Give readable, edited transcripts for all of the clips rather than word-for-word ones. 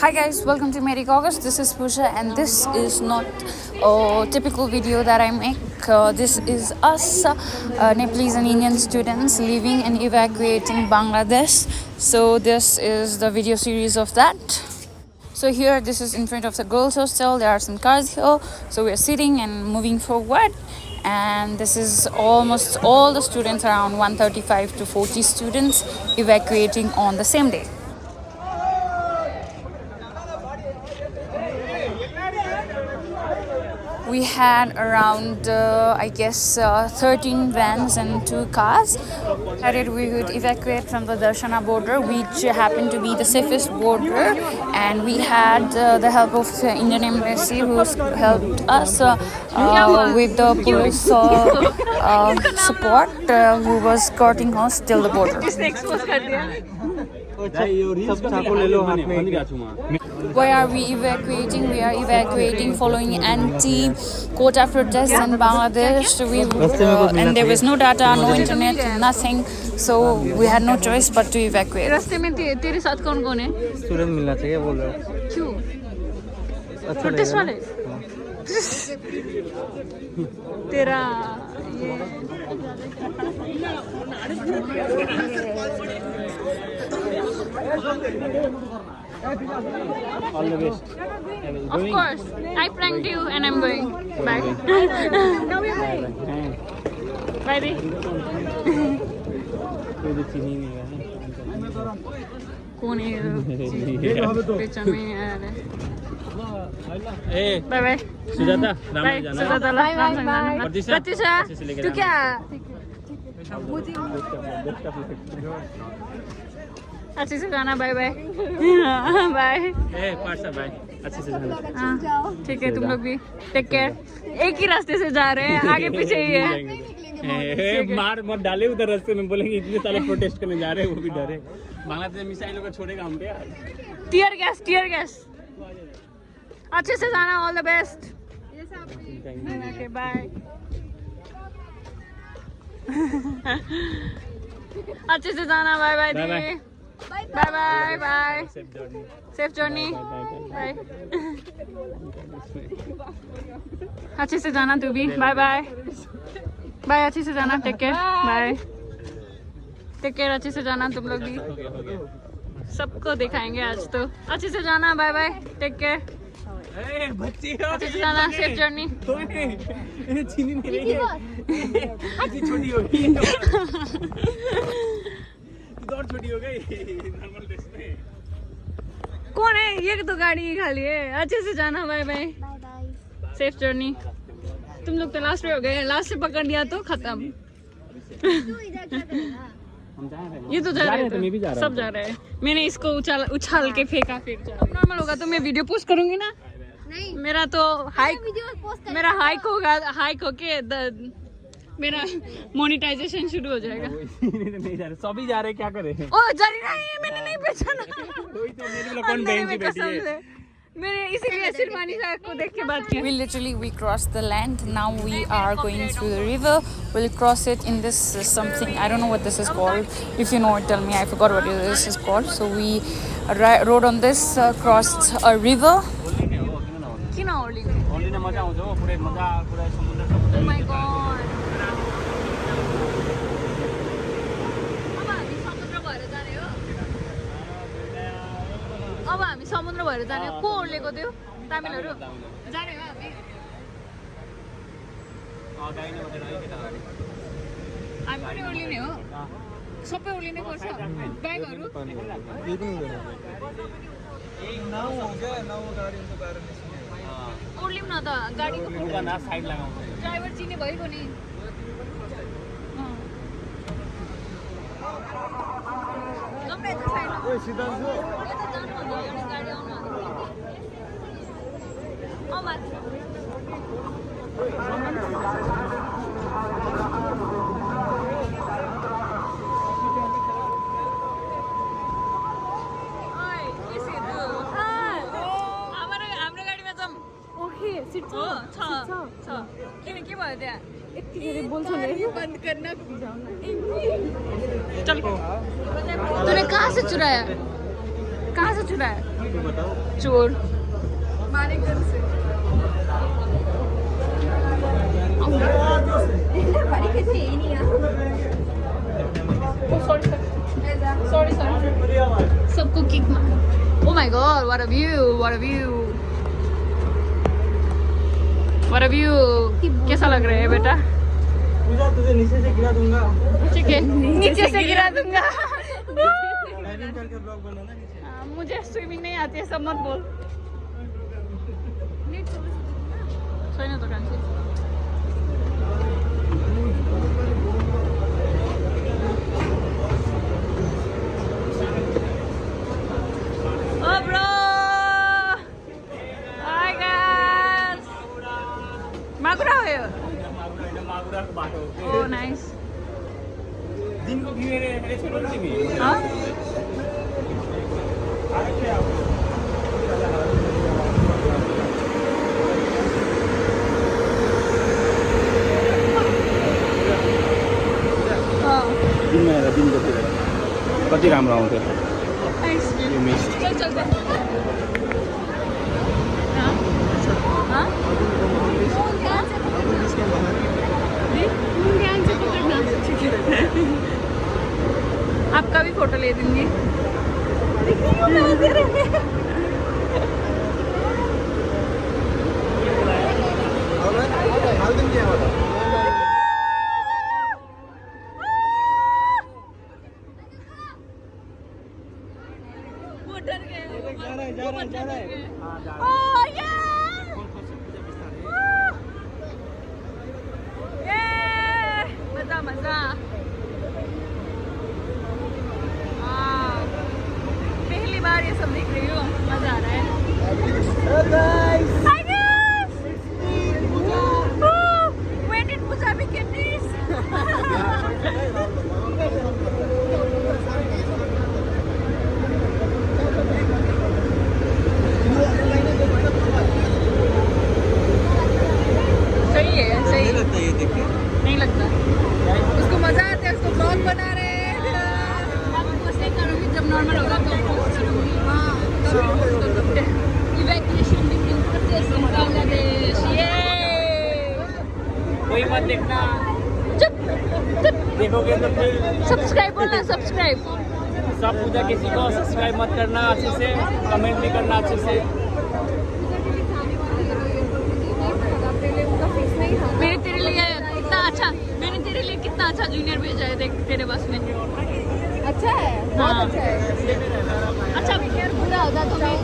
Hi guys, welcome to Mary August. This is Pooja and this is not a typical video that I make. This is us, Nepalese and Indian students living and evacuating Bangladesh. So this is the video series of that. So here, this is in front of the girls' hostel. There are some cars here. So we're sitting and moving forward. And this is almost all the students, around 135 to 40 students evacuating on the same day. We had around, 13 vans and 2 cars. We would evacuate from the Darshana border, which happened to be the safest border. And we had the help of the Indian Embassy, who helped us with the police support, who was escorting us till the border. Why are we evacuating? We are evacuating following anti-quota protests in Bangladesh. And there was no data, no internet, nothing. So we had no choice but to evacuate. रास्ते में तेरे साथ कौन-कौन है? Student मिलना चाहिए बोल रहे हो। क्यों? अच्छा प्रोटेस्ट वाले? तेरा ये All the best. Of course, I pranked you and I'm going. Bye. Now we are going. Bye. कोई तो चीनी नहीं है। कौन है? पहचान में नहीं आया है। Bye bye. Sujata, Bye. Sujata, bye. प्रतीक्षा, तू क्या? अच्छे से जाना, bye bye. Bye. Parsa bye. अच्छे से जाना। ठीक है, तुम लोग भी टेक केयर। एक ही रास्ते से जा रहे हैं, आगे पीछे ही है। मार मत डाले उधर रास्ते में, बोलेंगे इतने सारे प्रोटेस्ट करने जा रहे हैं, वो भी डरे। बांग्लादेश मिसाइलों को छोड़ेगा हम पे यार। Tear gas. अच्छे से जाना, all the best. Okay, bye. अच्छे से जाना, बाय बाय दी। बाय। Safe journey. बाय। अच्छे से जाना तू भी, बाय। अच्छे से जाना, take care, bye. Take care, अच्छे से जाना तुम लोग भी। सबको दिखाएंगे आज तो। अच्छे से जाना, बाय, टेक केयर। अच्छे से जाना, सेफ जर्नी। चीनी नहीं रही है। छोटी हो गई। और छोटी हो गई नॉर्मल ड्रेस में। कौन है ये? तो गाड़ी खाली है। अच्छे से जाना, बाय सेफ जर्नी। तुम लोग तो लास्ट में हो गए, लास्ट से पकड़ लिया तो खत्म। ये तो जा रहे हैं, सब जा रहे हैं। मैंने इसको उछाल के फेंका, फिर नॉर्मल होगा तो मैं वीडियो पोस्ट करूंगी ना। नहीं, मेरा तो हाइक होके मेरा मोनेटाइजेशन शुरू हो जाएगा। नहीं जा रहे, सभी जा रहे हैं, क्या करें? ओ जारी नहीं है, मैंने नहीं पहचाना। वही तो मेरे को कौन बहन जी बैठी है। मैंने इसीलिए शिरवानी साहब को देख के बात की। We crossed the land. Now we are going through the river. We'll cross it in this something. I don't know what this is called. If you know it, tell me. I forgot what this is called. So we rode on this, crossed a river. किन ओर्लिने? ओर्लिने मजा आउँछ हो, पुरै समुद्र सब। Oh my god. अब हामी समुद्र भएर जाने हो। को ओर्लेको थियो? तामिलहरु जाने हो हामी? हामी पनि ओर्लिने हो? सबै ओर्लिने पर्छ? ब्यागहरु? ओर्लिम न त, गाडीको साइड लगाउँछ। ड्राइभर चिने भइगयो नि। हाम्रो गाडीमा जाऊँ। ओके, सिट छ। के भयो त्यहाँ? यतिखेर बोल्छौ नि, बन्द गर्न चल। तूने कहाँ से चुराया? कहाँ से चुराया? तुम बताओ। चोर। मानिकगंज से सॉरी सबको किक मार। Oh my God, what a view, what a view, what a view. कैसा लग रहा है बेटा? पूजा तुझे नीचे से गिरा दूंगा। ठीक है, नीचे से गिरा दूंगा। डाइविंग करके ब्लॉग बनाना नीचे। मुझे स्विमिंग नहीं आती है, सब मत बोल। छैन त कान्छी। Oh bro! Hi guys! Magura हो यो? मागुराको बाटो हो। Oh nice. दिनको भ्यू हेरे छोड्नु नि तिमी। हाँ? दिनमा हेर दिनको कति राम्रो आउँथ्यो। Nice. You missed. चल चल चल। हाँ? हाँ? ध्यान से पकड़ना। आपका भी फोटो ले दूंगी। वो डर गए। जा रहा है। Oh yeah! Yeah! मजा मजा। पहली बार ये सब देख रही हूँ, मजा आ रहा है। Hi guys! Oh, when did Pooja become this? सही है, सही है। लगता है ये देख के। नहीं लगता। उसको मजा आता है, उसको ब्लॉग बना रहे हैं। अब वैसे करूँगी जब नॉर्मल होगा तो पोस्ट करूँगी। हाँ evacuation between Pradesh and Bangladesh. ये कोई मत देखना। चुप चुप। देखोगे तो फिर सब्सक्राइब बोलना, सब्सक्राइब। सब पूजा किसी को सब्सक्राइब मत करना अच्छे से, कमेंट भी करना अच्छे से। मैंने तेरे लिए कितना अच्छा, मैंने तेरे लिए कितना अच्छा जूनियर भेजा है, देख तेरे बस में। अच्छा है, बहुत अच्छा है। अच्छा बुरा होता तो मैं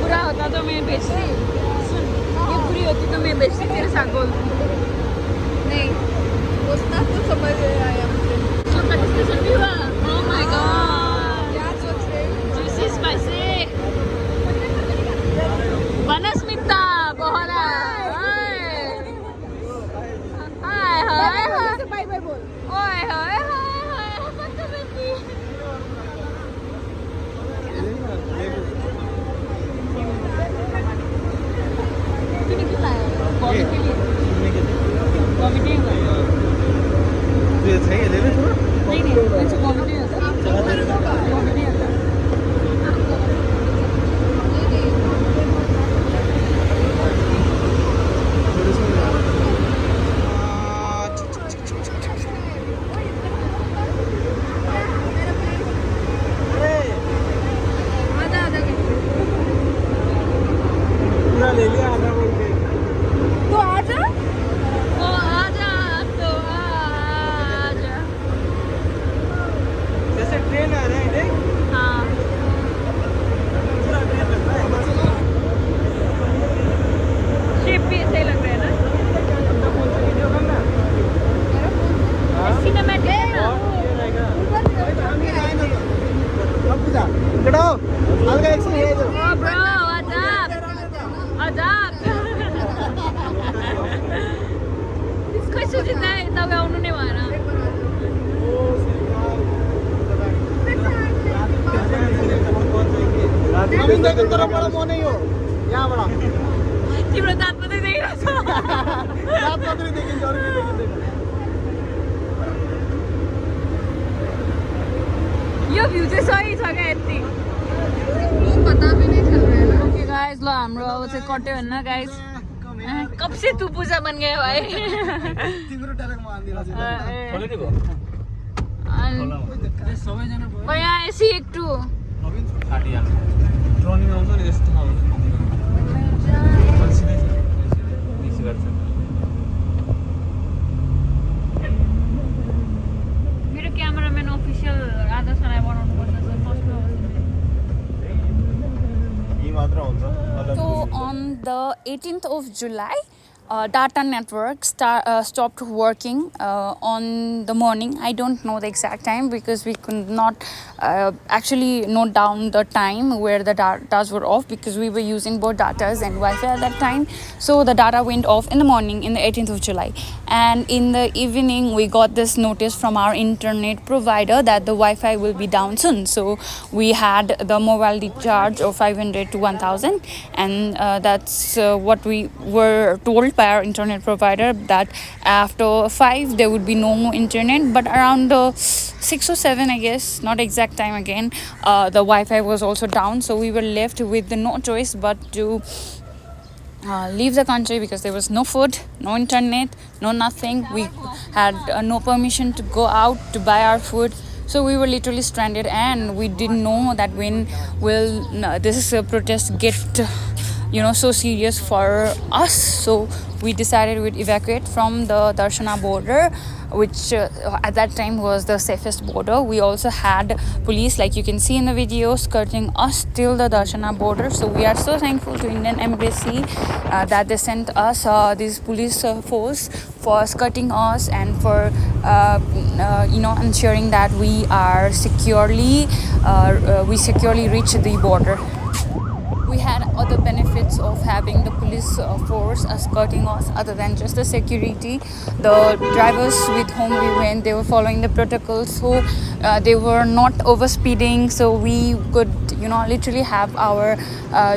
बुरा होता तो मैं बेचती। सुन, ये बुरी होती तो मैं बेचती तेरे साथ बोल। नहीं उसका तो समझ आया मुझे। तो डिस्कशन भी हुआ। ओह माय गॉड, क्या सोच रहे हो? Juicy spicy Vanasmita Bohra. Hi hi hi, bye bye बोल। ओए हाय हाय हाय, बदतमीजी। तूने क्यों लाया? कॉमेडी के लिए। कॉमेडी नहीं नहीं, मुझे कॉमेडी होता है। कॉमेडी होता है। पूरा ले लिया आधा बोल के। तो आजा। ओ आजा, तो आजा। जैसे ट्रेन आ रहा है देख। हाँ पूरा ट्रेन लग रहा है। शेप भी ऐसे ही लग रहा है ना। वीडियो करना। सिनेमैटिक है ना। इकडो अलग एक से ये जो ओ ब्रो, अजाब अजाब। कोई सुझता है तब उन्होंने मारा। गोविंद के तरफ बड़ा मोह नहीं हो यहाँ बड़ा तिम्रो दाँत मात्रै देखिरहेछ। रात मात्रै देखिन्छ अरू के देखिँदैन। यो भ्यू चाहिँ सही छ क्या यति वो पता भी नहीं चल रहा है ना ओके गाइस ल हाम्रो अब चाहिँ कट्यो होइन गाइस कब से तू पूजा बन गया भाइ यहाँ एसी एक टू मेरो क्यामेराम्यान अफिसियल आदर्शलाई बनाउनु पर्छ So on the 18th of July, data network stopped working on the morning. I don't know the exact time because we could not actually note down the time where the datas were off because we were using both datas and Wi-Fi at that time. So the data went off in the morning in the 18th of July. And in the evening, we got this notice from our internet provider that the Wi-Fi will be down soon. So we had the mobile recharge of 500 to 1000 and that's what we were told by our internet provider that after 5 there would be no more internet, but around 6 or 7 I guess, not exact time again, the Wi-Fi was also down, so we were left with no choice but to leave the country because there was no food, no internet, no nothing. We had no permission to go out to buy our food. So we were literally stranded and we didn't know that when will this protest get so serious for us. So we decided we'd evacuate from the Darshana border, which at that time was the safest border. We also had police, like you can see in the video, skirting us till the Darshana border. So we are so thankful to Indian Embassy that they sent us this police force for skirting us and for ensuring that we are we securely reach the border. We had other benefits of having the police force escorting us other than just the security. The drivers with whom we went, they were following the protocols, so they were not overspeeding, so we could literally have our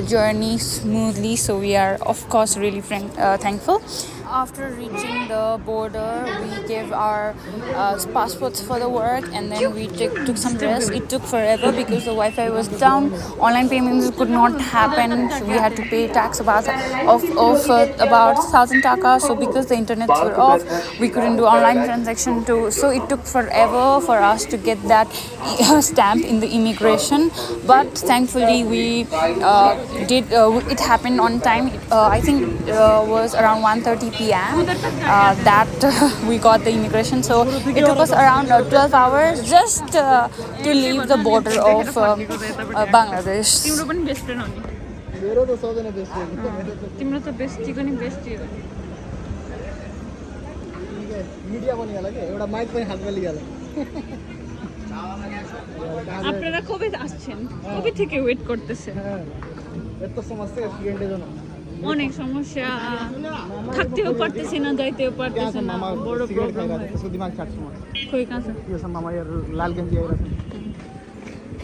journey smoothly. So we are of course really thankful. After reaching the border, we gave our passports for the work and then we took some rest. It took forever because the Wi-Fi was down. Online payments could not happen. So we had to pay tax about 1,000 taka. So because the internet were off, we couldn't do online transaction too. So it took forever for us to get that stamp in the immigration. But thankfully we did. It happened on time. I think it was around 1:30 p.m. That we got the immigration. So it took us around 12 hours just to leave the border of Bangladesh. तिम्रो पनि best friend हो नि मेरो त सबैजना best friend तिम्रो त बेस्टीको नि बेस्टी हो मिडिया बनिहाल्यो कि एउटा माइक पनि हातमा लिइहाल्यो আপনারা কবে আসছেন কবে থেকে ওয়েট করতেছেন এত সমস্যা স্টুডেন্টের জন্য অনেক সমস্যা থাকতেও পারতেছি না যাইতেও পারতেছি না বড় প্রবলেম হয় त्यसको दिमाग काट्छु म खोइ कहाँ छ यो छ मामा यार लाल गञ्जी आइरहेको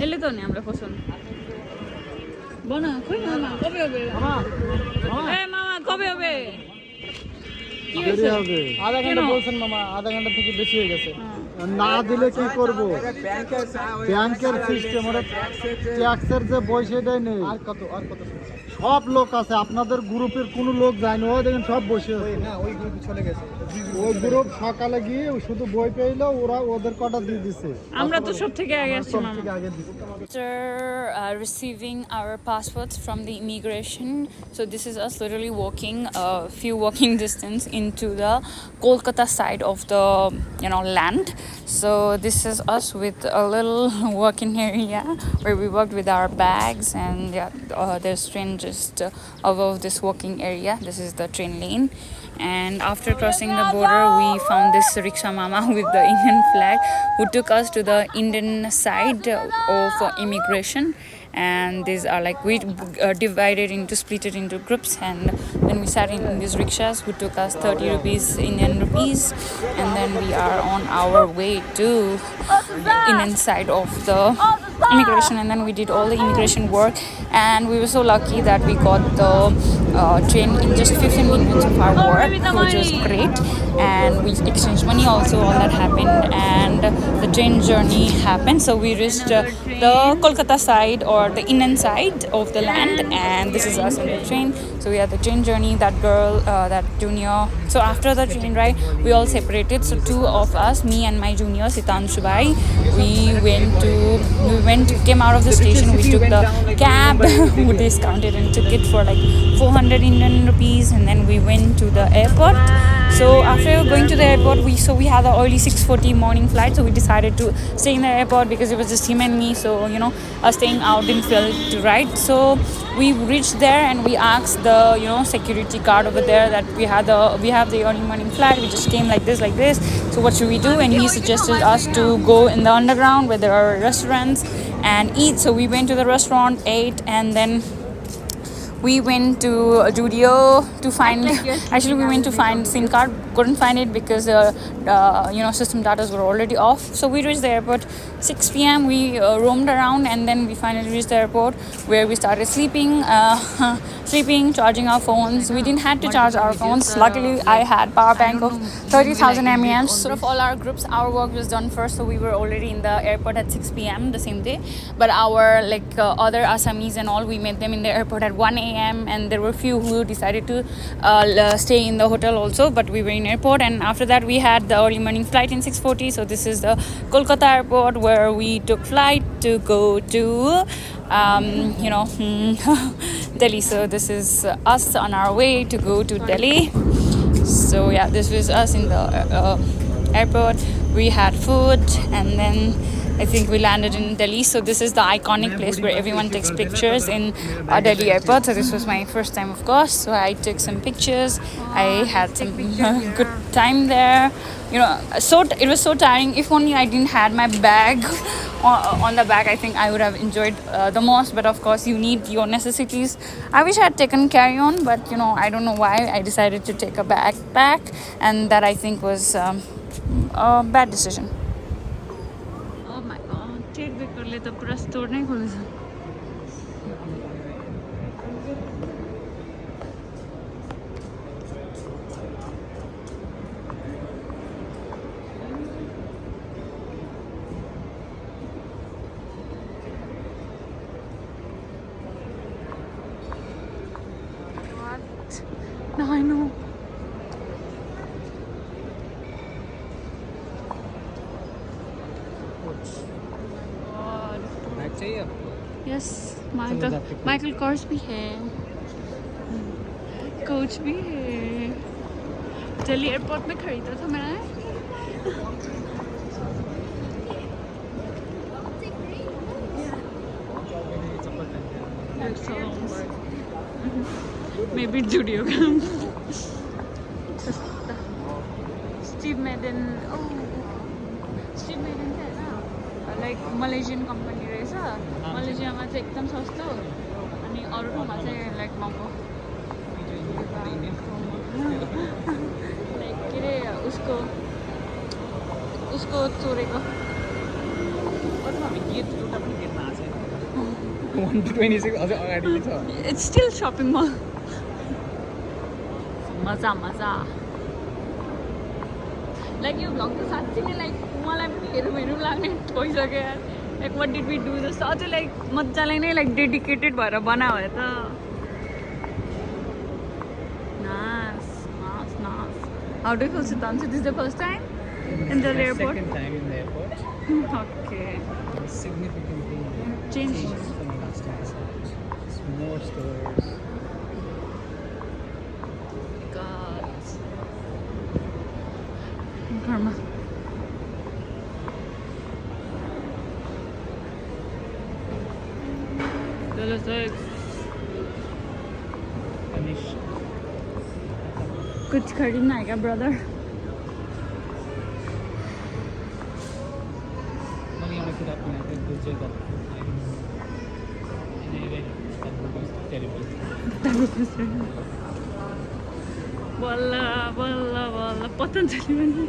यसले त हो नि हाम्रो पसन बना खोइ मामा कবে হবে ए मामा कবে হবে কি হয়েছে আধা ঘন্টা বলছেন মামা আধা ঘন্টা থেকে বেশি হয়ে গেছে না দিলে কি করব ব্যাংকের সিস্টেম ওরা ট্যাক্সের যে বসে দেয় নেই আর কত সব লোক আছে আপনাদের গ্রুপের কোনো লোক যায় না ওই দেখেন সব বসে আছে না ওই গ্রুপ চলে গেছে ওই গ্রুপ সকালে গিয়ে শুধু বই পেইলো ওরা ওদের কটা দিয়ে দিছে আমরা তো সব থেকে আগে আসছি মামা থেকে আগে দিছে After receiving our passports from the immigration, so this is us literally walking a few walking distance into the Kolkata side of the land. So this is us with a little working area where we worked with our bags, and there's train just above this walking area. This is the train lane. And after crossing the border, we found this rickshaw mama with the Indian flag who took us to the Indian side of immigration. And these are like we split it into groups, and then we sat in these rickshaws who took us 30 rupees Indian rupees, and then we are on our way to the Indian side of the immigration, and then we did all the immigration work, and we were so lucky that we got the train in just 15 minutes of our work, which was great. And we exchanged money also, all that happened, and the train journey happened. So we reached the Kolkata side, or the inland side of the land, and this is us in the train. So we had the train journey, that girl, that junior. So after the train ride, we all separated. So two of us, me and my junior Sitanshu Bhai, came out of the station. We took the cab, we discounted and took it for like 400 Indian rupees, and then we went to the airport. So after going to the airport, we had the early 6:40 morning flight. So we decided to stay in the airport because it was just him and me. So staying out didn't feel right. So we reached there and we asked the security guard over there that we have the early morning flight. We just came like this. So what should we do? And he suggested us to go in the underground where there are restaurants and eat. So we went to the restaurant, ate, and then we went to Judio to find. Actually, we went to find SIM card. Couldn't find it because system data were already off. So we reached the airport 6 p.m. We roamed around, and then we finally reached the airport where we started sleeping, charging our phones. We didn't have to charge our phones. Luckily, I had power bank of 30,000 mAh. So of all our groups, our work was done first. So we were already in the airport at 6 p.m. the same day. But our other Assamese and all, we met them in the airport at 1 a.m. and there were few who decided to stay in the hotel also. But we were in airport, and after that we had the early morning flight in 6:40. So this is the Kolkata airport where we took flight to go to Delhi. So this is us on our way to go to Delhi. So yeah, this was us in the airport. We had food, and then I think we landed in Delhi. So this is the iconic place where everyone takes pictures in Delhi airport. So this was my first time, of course. So I took some pictures. I had some good time there. So it was so tiring. If only I didn't had my bag on the back, I think I would have enjoyed the most. But of course, you need your necessities. I wish I had taken carry-on, but I don't know why I decided to take a backpack, and that I think was a bad decision. ले तो पूरा store नहीं खोलेछ What? No, I know. Yes Michael Kors भी है, coach भी है। Delhi airport में खरीदा था मैंने। मे बी जुडियो का स्टीव मैडन लाइक मलेसियन कंपनी रहेछ। मलेसियामा चाहिँ एकदम सस्तो, अनि अरू ठाउँमा चाहिँ लाइक महँगो। लाइक के अरे उसको चोरेको। इट्स स्टिल शपिङ मल। मजा लाइक यो भ्लग त साँच्चै नै लाइक मलाई पनि हेरौँ लाग्ने भइसक्यो यार। Like what did we do जस्तो अझै लाइक मजाले नै लाइक डेडिकेटेड भएर बनायो भए त। Nice. How do feel Sitanshu? This is the first time in the airport? Second time in the airport. Okay. Significantly Changed from the last time. More stores. God. Karma. कुछ खरीदना है क्या brother? बल्ल पतञ्जलि पनि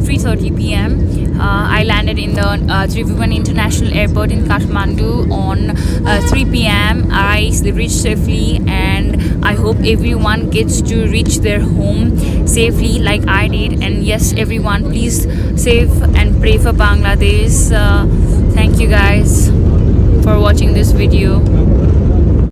3:30 p.m. I landed in the Tribhuvan International Airport in Kathmandu on 3 p.m. I reached safely, and I hope everyone gets to reach their home safely like I did. And yes, everyone, please save and pray for Bangladesh. Thank you guys for watching this video.